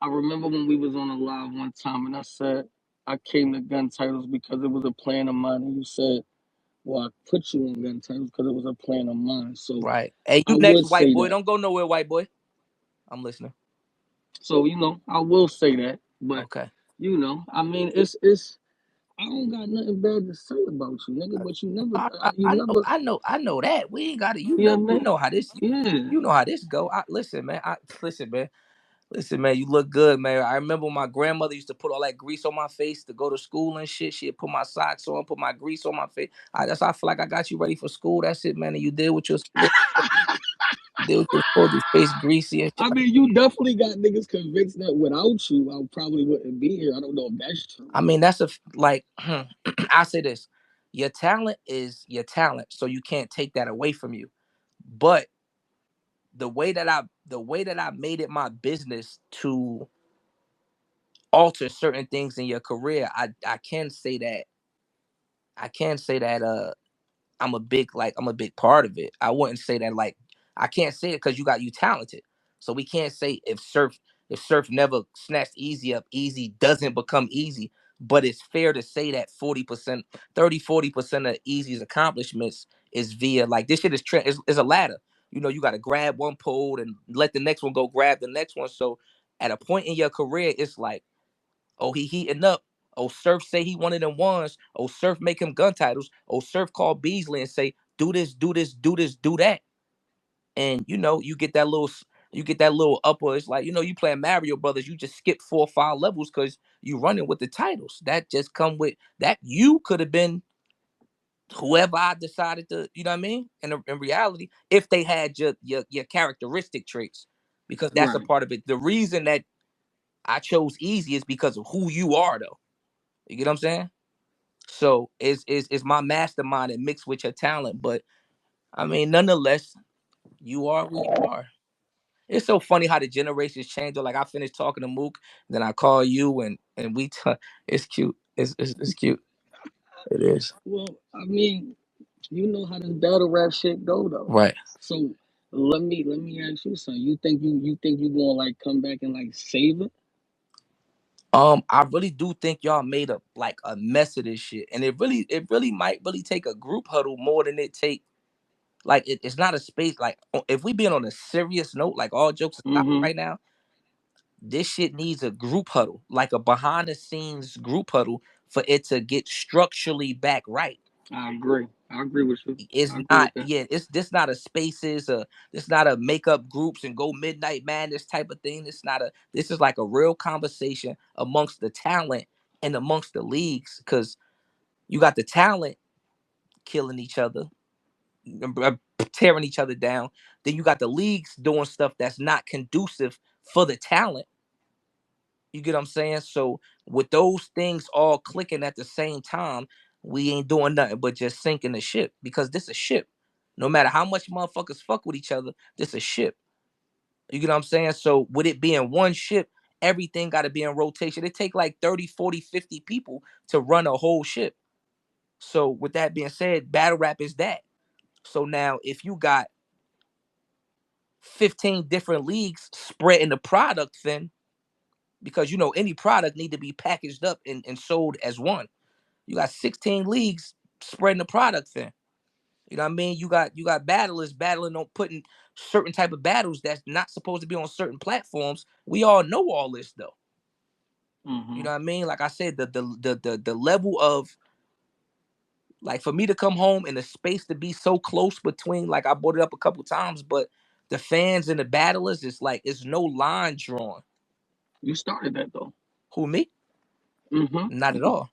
I remember when we was on a live one time, and I said I came to gun titles because it was a plan of mine, and you said, "Well, I put you on gun titles because it was a plan of mine." So Right. Hey, I you next, would white say boy. that. Don't go nowhere, white boy. I'm listening. So I will say that. But Okay. I mean, it's. I don't got nothing bad to say about you, nigga. But you never. I know that. We ain't got it. You know what I You mean? know how this, Yeah. you know how this go. Listen, man. Listen, man. Listen, man. You look good, man. I remember my grandmother used to put all that grease on my face to go to school and shit. She'd put my socks on, put my grease on my face. That's how I feel like I got you ready for school. That's it, man. And you did what you're supposed. You did what you're supposed to. Face greasy and shit. I mean, you definitely got niggas convinced that without you, I probably wouldn't be here. I don't know if that's true. I mean, that's like I say this. Your talent is your talent, so you can't take that away from you. But the way that I made it my business to alter certain things in your career, I can say that I'm a big part of it. I wouldn't say that like I can't say it because you talented. So we can't say if Surf never snatched Easy up, Easy doesn't become Easy. But it's fair to say that 40%, 30-40% of Easy's accomplishments is via like this shit is a ladder. You got to grab one pole and let the next one go grab the next one. So at a point in your career, it's like, oh, he heating up. Oh, Surf say he one of them ones. Oh, Surf make him gun titles. Oh, Surf call Beasley and say, do this, do this, do this, do that. And you get that little upper. It's like, you playing Mario Brothers, you just skip 4 or 5 levels because you running with the titles. That just come with that you could have been whoever I decided to, you know what I mean? And in reality, if they had your characteristic traits, because that's a Right. part of it. The reason that I chose Easy is because of who you are, though. You get what I'm saying? So it's my mastermind and mixed with your talent. But I mean, nonetheless, you are who you are. It's so funny how the generations change. Or like I finished talking to Mook, then I call you and it's cute. It's cute. It is. Well, I mean, you know how this battle rap shit go though. Right. So let me ask you something. You think you gonna like come back and like save it? I really do think y'all made a mess of this shit. And it really might really take a group huddle more than it take like it's not a space like if we being on a serious note, like all jokes aside Mm-hmm. right now, this shit needs a group huddle, like a behind the scenes group huddle for it to get structurally back right. I agree. I agree with you. It's I agree not, with that. yeah, it's this not a spaces, this not a makeup groups and go midnight madness type of thing. This is like a real conversation amongst the talent and amongst the leagues because you got the talent killing each other, uh, tearing each other down. Then you got the leagues doing stuff that's not conducive for the talent. You get what I'm saying? So with those things all clicking at the same time, we ain't doing nothing but just sinking the ship because this a ship. No matter how much motherfuckers fuck with each other, this a ship. You get what I'm saying? So with it being one ship, everything got to be in rotation. It take like 30, 40, 50 people to run a whole ship. So with that being said, battle rap is that. So now if you got 15 different leagues spreading the product thin, because any product need to be packaged up and sold as one. You got 16 leagues spreading the product thin. You know what I mean? You got battlers battling on putting certain type of battles that's not supposed to be on certain platforms. We all know all this though. You Mm-hmm. know what I mean? Like I said, the level of like for me to come home and the space to be so close between like I brought it up a couple times, but the fans and the battlers, it's like it's no line drawn. You started that though. Who me? Mm-hmm. Not at all.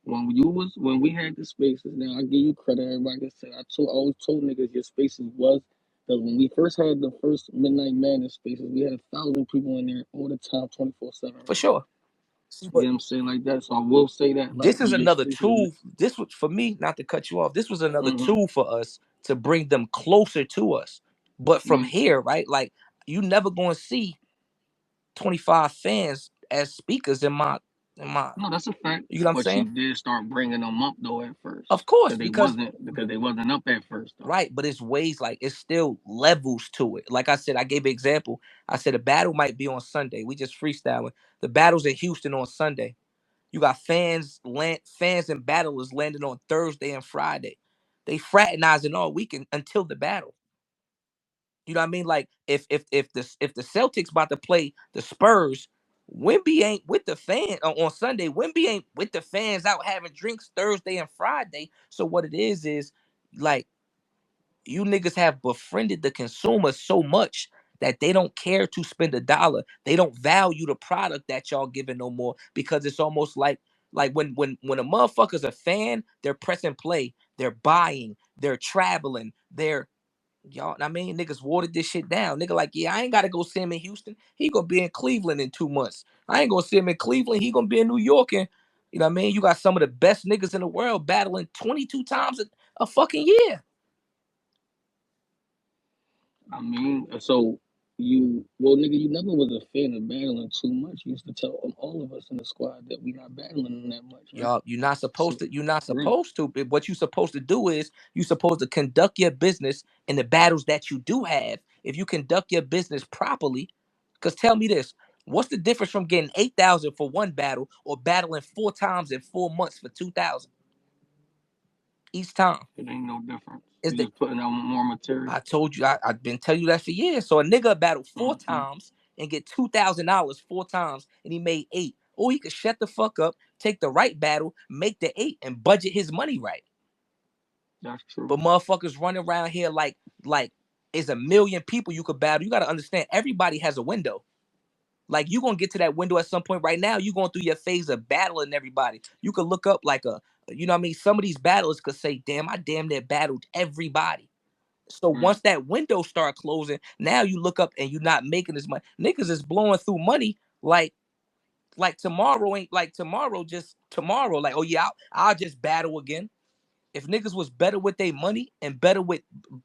When we had the spaces. Now I give you credit. Everybody can say I always told niggas your spaces was because when we first had the first Midnight Madness spaces, we had 1,000 people in there all the time, 24/7. For Right? sure. See, You but know what I'm saying like that. So I will say that like this is your another spaces. tool. This was for me, not to cut you off. This was another Mm-hmm. tool for us to bring them closer to us. But from Right. here, right? Like you never gonna see 25 fans as speakers in My, No, that's a fact. you know what I'm But you saying? did start bringing them up though at Of first, course, because because they wasn't up at first though. right, but it's ways like it's still levels to it. Like I said, I gave an example. I said a battle might be on Sunday. We just freestyling. The battle's in Houston on Sunday. You got fans and battlers landing on Thursday and Friday. They fraternizing all weekend until the battle. You know what I mean? Like if the Celtics about to play the Spurs, Wimby ain't with the fan on Sunday. Wimby ain't with the fans out having drinks Thursday and Friday. So what it is like you niggas have befriended the consumer so much that they don't care to spend a dollar. They don't value the product that y'all giving no more because it's almost like when a motherfucker's a fan, they're pressing play, they're buying, they're traveling, they're y'all. I mean, niggas watered this shit down. Nigga, like, yeah, I ain't gotta go see him in Houston. He gonna be in Cleveland in 2 months. I ain't gonna see him in Cleveland. He gonna be in New York, and you know what I mean. You got some of the best niggas in the world battling 22 times a fucking year. I mean, so well, nigga, you never was a fan of battling too much. You used to tell all of us in the squad that we not battling them that much, right? Y'all, you're not supposed So, to. You're not right. supposed to. But what you're supposed to do is you're supposed to conduct your business in the battles that you do have. If you conduct your business properly, because tell me this: what's the difference from getting 8,000 for one battle or battling 4 times in 4 months for 2,000 each time? It ain't no difference. Is You that just putting out more material. I told you I've been telling you that for years. So a nigga battled four Mm-hmm. times and get $2,000 4 times, and he made eight. Or he could shut the fuck up, take the right battle, make the eight, and budget his money right. That's true. But motherfuckers running around here like it's a million people you could battle. You got to understand everybody has a window. Like you gonna get to that window at some point. Right now, you going through your phase of battling everybody. You could look up like you know what I mean. Some of these battlers could say, "Damn, I damn near battled everybody." So Right. once that window start closing, now you look up and you're not making as much. Niggas is blowing through money like tomorrow ain't like tomorrow, just tomorrow. Like, oh yeah, I'll just battle again. If niggas was better with their money and better with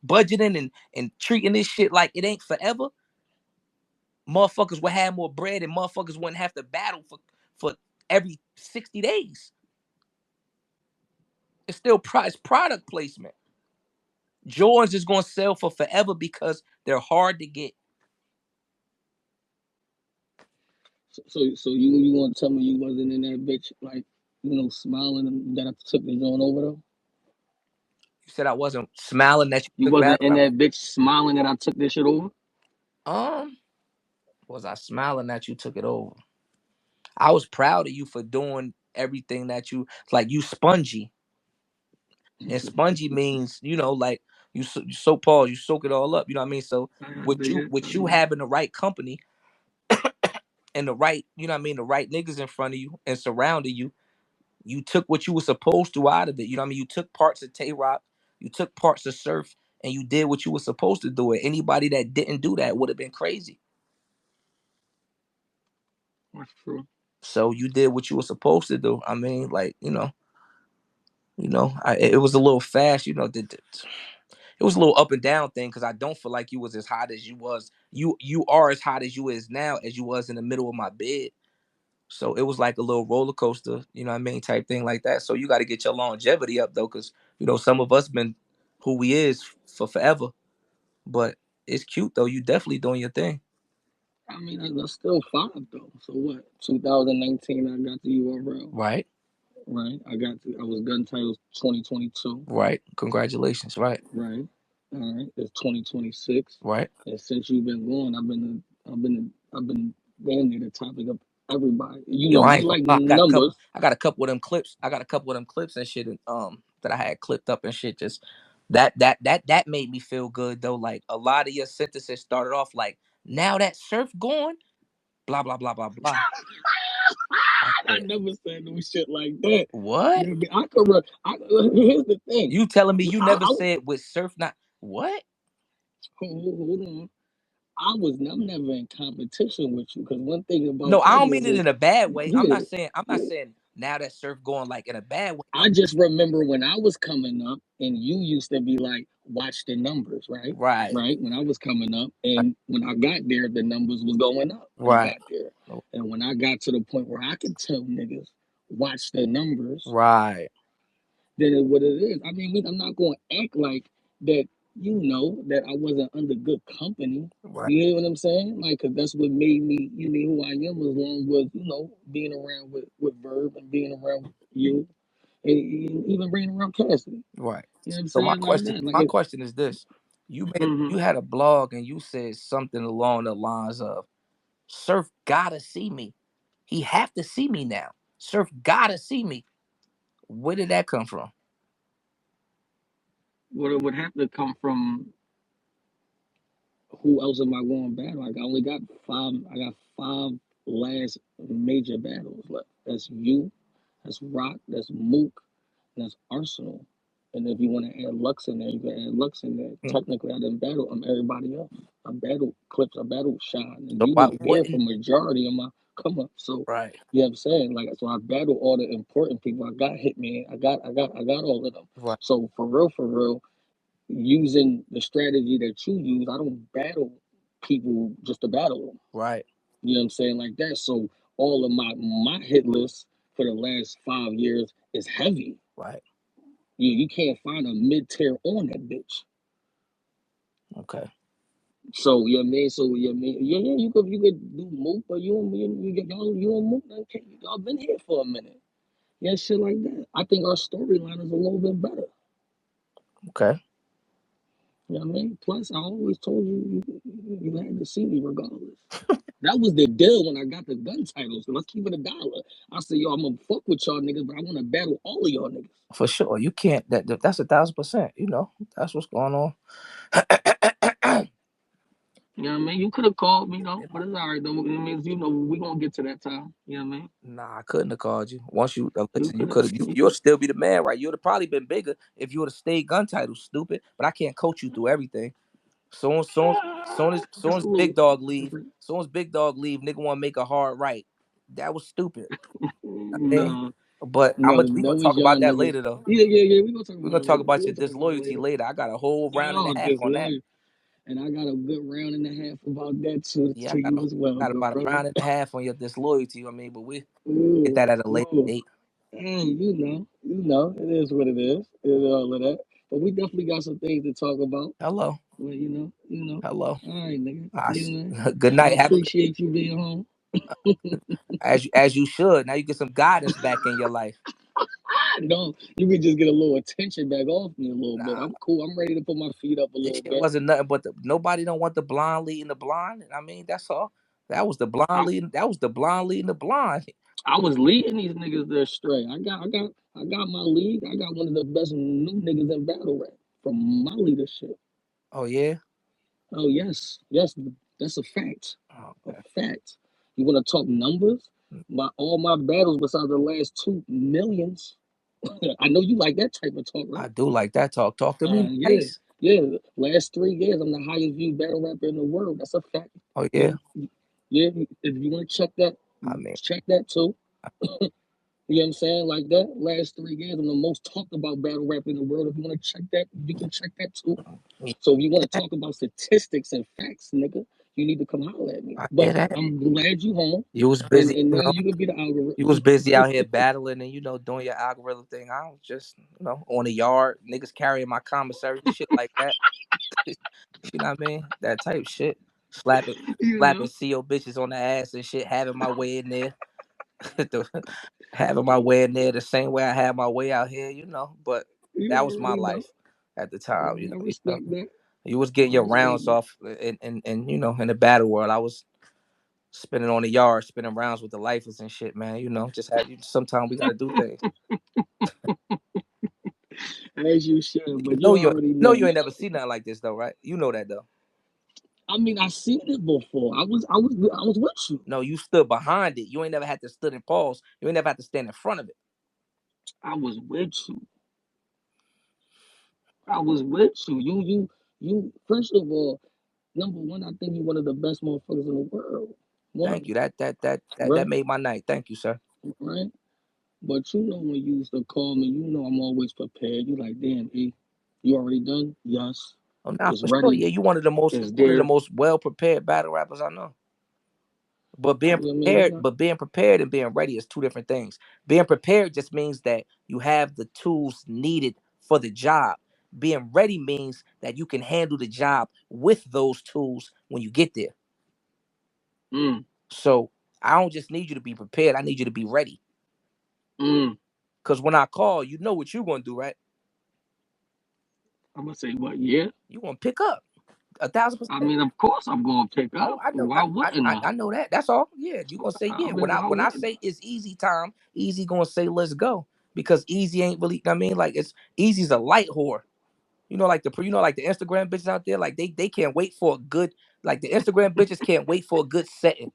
budgeting and treating this shit like it ain't forever, motherfuckers would have more bread and motherfuckers wouldn't have to battle for every 60 days. It's still price product placement. Jordans is gonna sell for forever because they're hard to get. So you want to tell me you wasn't in that bitch like smiling and that I took the joint over though? You said I wasn't smiling that you You took wasn't battle. in that bitch smiling that I took this shit over? Um, was I smiling that you took it over? I was proud of you for doing everything that you spongy. And spongy means, like you soak Paul, you soak it all up. You know what I mean? So I with dig you it. I with you dig it. having the right company and the right, you know what I mean, the right niggas in front of you and surrounding you, you took what you were supposed to out of it. You know what I mean? You took parts of Tay Rock, you took parts of Surf, and you did what you were supposed to do. It. Anybody that didn't do that would have been crazy. That's true. So you did what you were supposed to do. I mean, like, it was a little fast, it was a little up and down thing because I don't feel like you was as hot as you was. You are as hot as you is now as you was in the middle of my bed. So it was like a little roller coaster, you know what I mean, type thing like that. So you got to get your longevity up though, because some of us been who we is for forever. But it's cute though. You definitely doing your thing. I mean, that's still five though. So what? 2019, I got the URL. Right, Right. I was gun titles 2022. right. Congratulations. Right, Right. All right. It's 2026, right. and since you've been gone, I've been damn near the topic of everybody. Yo, I You ain't gonna like lie. numbers. I got a couple of them clips. I got a couple of them clips and shit. That I had clipped up and shit. Just that made me feel good though. Like a lot of your sentences started off like, "Now that surf gone, blah blah blah blah blah." I I said, never said no shit like that. "What? Yeah, I could. Here's the thing. You telling me you never I said with surf not what?" hold on. I'm never in competition with you because one thing about No, I don't niggas mean it is in a bad way. yeah, I'm not saying yeah. Now that surf going like in a bad way I though. just remember when I was coming up, and you used to be like, watch the numbers, right? Right. Right? When I was coming up, Right. and when I got there, the numbers was going up when I Right. got there. And when I got to the point where I could tell niggas, watch the numbers, Right. than what it is. I mean, I'm not going to act like that, that I wasn't under good company. Right. You hear what I'm saying? Like, cause that's what made me, who I am, as long as, being around with Verb and being around you, and even being around Cassidy. Right. You know what I'm So my saying? Like question, that. Like, my question is this: mm-hmm. you had a blog and you said something along the lines of Surf gotta see me. He have to see me now. Surf gotta see me. Where did that come from? What it would have to come from, who else am I going battle? Like, I only got five. I got five last major battles left. That's you. That's Rock. That's Mook. And that's Arsenal. And if you want to add Lux in there, you can add Lux in there. Mm. Technically, I didn't battle everybody else. I battled Clips. I battled Shine. And So you why was there for wouldn't majority of my come up. So right, you know what I'm saying? Like, so I battled all the important people. I got Hitman. I got all of them. right, So for real, using the strategy that you use, I don't battle people just to battle them. right, You know what I'm saying? Like that. So all of my hit list for the last 5 years is heavy. right. You can't find a mid tier on that bitch. Okay. So you know what I mean? So you know what I mean? Yeah, you could do Mook, but you don't Mook. Okay, y'all been here for a minute. Yeah, shit like that. I think our storyline is a little bit better. Okay. You know what I mean? Plus, I always told you had to see me regardless. That was the deal when I got the gun titles. Let's keep it $1. I said, yo, I'm gonna fuck with y'all niggas, but I want to battle all of y'all niggas. For sure. You can't that's 1,000%. That's what's going on. You know what I mean? You could have called me though, but it's all right though. It means we gonna get to that time. You know what I mean? Nah, I couldn't have called you. Once you You listen, you could have. could have you'll still be the man, right? You'd have probably been bigger if you would have stayed gun title, stupid. But I can't coach you through everything. Soon It's as a Big little Dog leave, different. soon as Big Dog leave, nigga want to make a hard right. That was stupid. I mean, No, but no, we that gonna was talk y'all about that niggas. later though. Yeah. We gonna talk We're about gonna it talk later. about We your gonna talk about it disloyalty later. later. I got a whole round and Oh, a half on that. disloyal, and I got a good round and a half about that too Yeah, to you as well, got good about a brother. round and a half on your disloyalty. I mean, but we get Ooh, that at a later ooh. date. Hey, it is what it is. It is all of that. But we definitely got some things to talk about. Hello, Well, you know. hello. All right, nigga. You know, Good I night. Have appreciate you being home. as you should. Now you get some guidance back in your life. No, you can just get a little attention back off me a little bit. Nah, I'm cool. I'm ready to put my feet up a this little shit bit. wasn't nothing but nobody don't want the blonde leading the blind. I mean, that's all. That was the blonde I, leading. That was the blonde leading the blind. I was leading these niggas there straight. I got my league. I got one of the best new niggas in battle rap from my leadership. Oh yeah. Oh yes, that's a fact. Oh, A okay. fact. You want to talk numbers? All my battles besides the last two millions. I know you like that type of talk, I right? do like that talk. Talk to me Yeah, nice. yeah. Last 3 years, I'm the highest viewed battle rapper in the world. That's a fact. Oh Yeah, yeah. yeah. If you want to I mean, check that too. You know what I'm saying? Like that. Last 3 years, I'm the most talked about battle rapper in the world. If you want to check that, you can check that too. yeah, So if you want to talk about statistics and facts, nigga, you need to come holler at me. I hear But that. I'm glad you home, You was and busy, and now you can be the algorithm. you was busy out here battling and doing your algorithm thing. I was just on the yard, niggas carrying my commissary, shit like that. You know what I mean? That type shit. Slapping, you slapping know, CO bitches on the ass and shit. Having my way in there, having my way in there the same way I had my way out here. But you that was my already know. life at the time. I You know, respect that. you was getting I your respect rounds that. off, and in the battle world, I was spinning on the yard, spinning rounds with the lifers and shit, man. Just had sometimes we gotta do things. As you should, You but know you you already know know. you ain't never seen nothing like this though, right? You know that though. I mean, I seen it before. I was with you. No, you stood behind it. You ain't never had to stood and pause. You ain't never had to stand in front of it. I was with you. I was with you. You. First of all, number one, I think you're one of the best motherfuckers in the world. Thank One, you. That right, made my night. Thank you, sir. right. But you know when you used to call me, you know I'm always prepared. You like, damn, E, you already done? Yes. Oh, nah, It's for sure. ready. Yeah, you It's one of the there. most well prepared battle rappers I know. But You know what I mean? being prepared and being ready is two different things. Being prepared just means that you have the tools needed for the job. Being ready means that you can handle the job with those tools when you get there. Mm, So I don't just need you to be prepared. I need you to be ready. mm. Because when I call, you know what you're gonna do, right? I'm gonna say what? Yeah. You gonna pick up 1,000%. I mean, of course I'm gonna pick Oh, up. I know, Why wouldn't I? I know that. That's all. Yeah, you gonna say I yeah. mean, why When I wouldn't say it's easy time, Easy gonna say let's go because Easy ain't really. I mean, like it's Easy's a light whore. Like the Instagram bitches out there, like they can't wait for a good. Like the Instagram bitches can't wait for a good setting.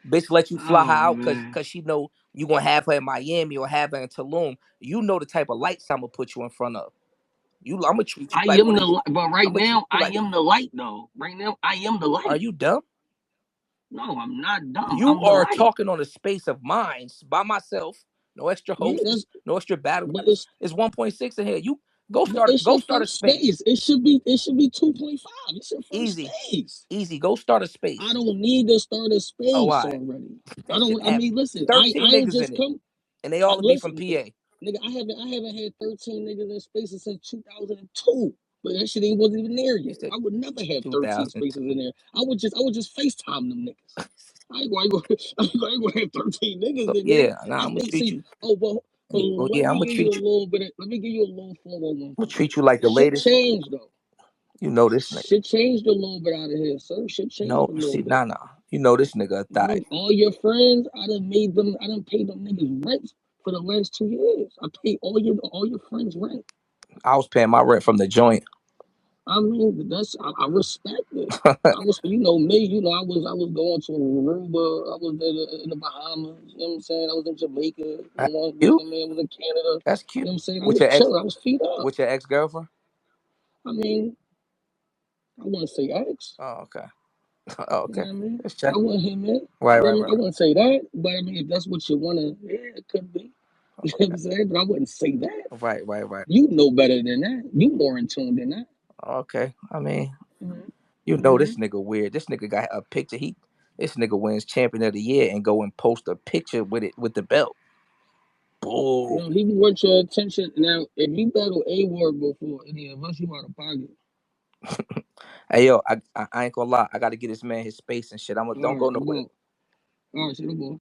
Bitch, let you I? fly her Oh out man. cause she know you gonna have her in Miami or have her in Tulum. You know the type of lights I'm gonna put you in front of. I'm gonna treat you I like am one of the these. light, but I'm right gonna treat now you I like. am the light though. Right now I am the Are light. you dumb? No, I'm not dumb. You I'm the are light. talking on a space of minds by myself. No extra Yeah, hosts, that's no extra battle but rappers. It's 1.6 in here. You but it's go your start a first space. space. It should be 2.5. It's your first Easy. space. Easy. Go start a I space. don't need to start a Oh, all space right. already. I That shit don't. I have mean, listen. I 13 ain't niggas in just it. come. And they all be from Listen, PA. nigga. I haven't had 13 niggas in spaces since 2002. But that shit ain't wasn't even there You yet. said I would never have 13 2002. spaces in there. I would just FaceTime them niggas. I ain't gonna have 13 niggas So in there. yeah, nah, I I'm gonna think treat see. you. Oh, but Oh let yeah, me give you a little bit. Let me give you a little 411 I'm gonna for you. treat you like the Shit latest. changed though. You know this nigga. Shit changed a little bit out of here, sir. Shit changed No, a little see, bit. nah. You know this nigga a thot. All your friends, I done paid them niggas rent for the last 2 years. I paid all your friends rent. I was paying my rent from the joint. I mean, I respect it. You know me, I was going to Aruba, I was in the Bahamas, you know what I'm saying? I was in Jamaica, That's you know cute. what I mean? I was in Canada, That's you cute. know what I'm saying? I With was your ex chilling, I was feet up. with your ex girlfriend? I mean, I wouldn't say ex, Oh, okay. Oh, you know okay. what I mean? Just I check. wouldn't hit it. Right, You know what I right, mean? right, I right. wouldn't say that, but I mean, if that's what you wanna, yeah, it could be. You know what I'm saying? But I wouldn't say that. Right, right, right. You know better than that. You more in tune than that. Okay. I mean, Mm-hmm. you know Mm-hmm. this nigga weird. This nigga got a picture. This nigga wins champion of the year and go and post a picture with it with the belt. You Bull. know, he want your attention. Now, if you battle A Ward before any of us, you out of pocket. Hey yo, I ain't gonna lie. I gotta get this man his space and shit. I'm gonna All don't go right, I'm nowhere. going. All right, so I'm going.